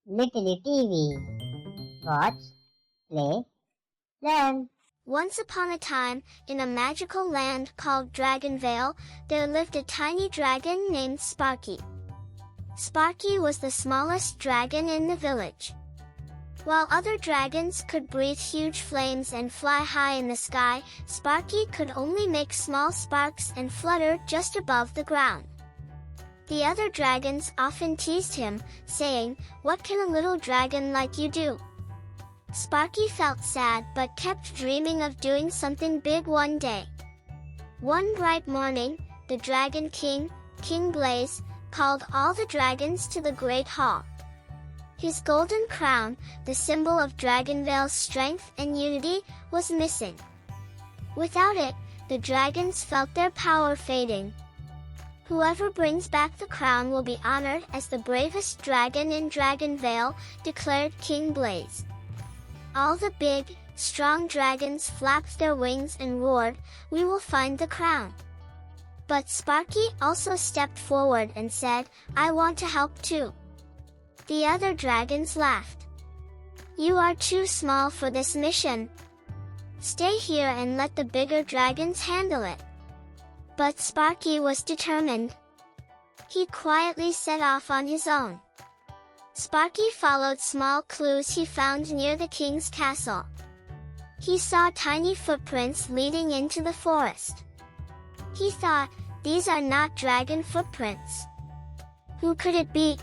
Little TV. Watch, play, learn. Once upon a time, in a magical land called Dragonvale, there lived a tiny dragon named Sparky. Sparky was the smallest dragon in the village. While other dragons could breathe huge flames and fly high in the sky, Sparky could only make small sparks and flutter just above the ground. The other dragons often teased him, saying, "What can a little dragon like you do?" Sparky felt sad but kept dreaming of doing something big one day. One bright morning, the Dragon King, King Blaze, called all the dragons to the Great Hall. His golden crown, the symbol of Dragonvale's strength and unity, was missing. Without it, the dragons felt their power fading. "Whoever brings back the crown will be honored as the bravest dragon in Dragonvale," declared King Blaze. All the big, strong dragons flapped their wings and roared, "We will find the crown." But Sparky also stepped forward and said, "I want to help too." The other dragons laughed. "You are too small for this mission. Stay here and let the bigger dragons handle it." But Sparky was determined. He quietly set off on his own. Sparky followed small clues he found near the king's castle. He saw tiny footprints leading into the forest. He thought, "These are not dragon footprints. Who could it be?"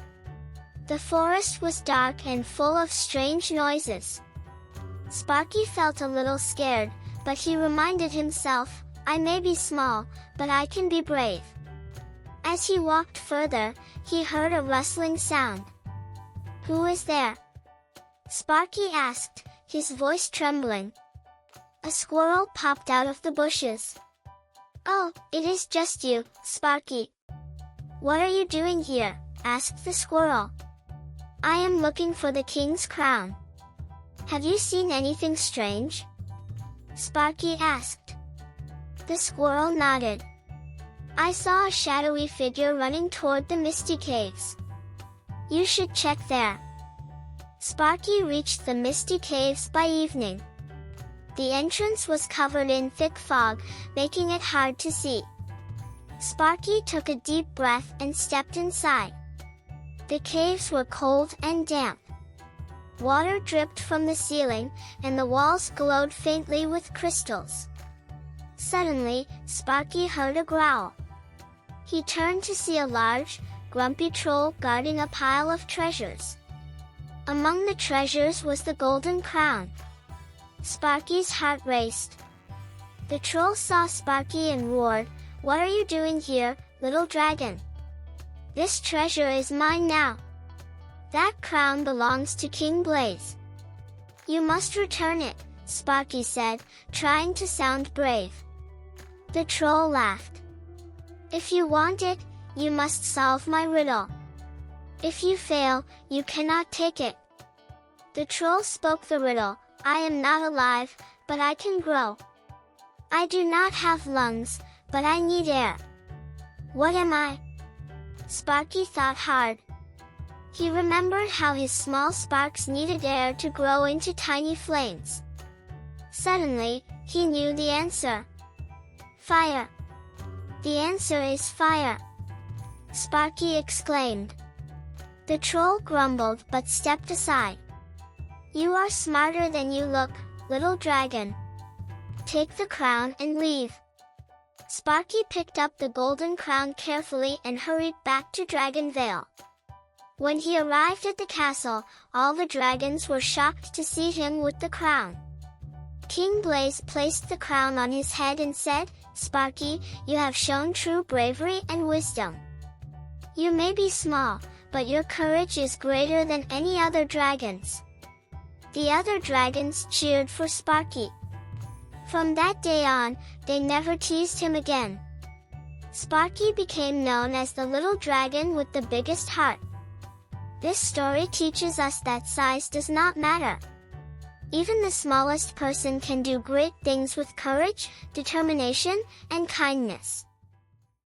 The forest was dark and full of strange noises. Sparky felt a little scared, but he reminded himself, "I may be small, but I can be brave." As he walked further, he heard a rustling sound. "Who is there?" Sparky asked, his voice trembling. A squirrel popped out of the bushes. "Oh, it is just you, Sparky." "What are you doing here?" asked the squirrel. "I am looking for the king's crown." "Have you seen anything strange?" Sparky asked. The squirrel nodded. "I saw a shadowy figure running toward the misty caves. You should check there." Sparky reached the misty caves by evening. The entrance was covered in thick fog, making it hard to see. Sparky took a deep breath and stepped inside. The caves were cold and damp. Water dripped from the ceiling, and the walls glowed faintly with crystals. Suddenly, Sparky heard a growl. He turned to see a large, grumpy troll guarding a pile of treasures. Among the treasures was the golden crown. Sparky's heart raced. The troll saw Sparky and roared, "What are you doing here, little dragon? This treasure is mine now. That crown belongs to King Blaze. You must return it," Sparky said, trying to sound brave. The troll laughed. "If you want it, you must solve my riddle. If you fail, you cannot take it." The troll spoke the riddle, "I am not alive, but I can grow. I do not have lungs, but I need air. What am I?" Sparky thought hard. He remembered how his small sparks needed air to grow into tiny flames. Suddenly, he knew the answer. "Fire. The answer is fire," Sparky exclaimed. The troll grumbled but stepped aside. "You are smarter than you look, little dragon. Take the crown and leave." Sparky picked up the golden crown carefully and hurried back to Dragonvale. When he arrived at the castle, all the dragons were shocked to see him with the crown. King Blaze placed the crown on his head and said, "Sparky, you have shown true bravery and wisdom. You may be small, but your courage is greater than any other dragons." The other dragons cheered for Sparky. From that day on, they never teased him again. Sparky became known as the little dragon with the biggest heart. This story teaches us that size does not matter. Even the smallest person can do great things with courage, determination, and kindness.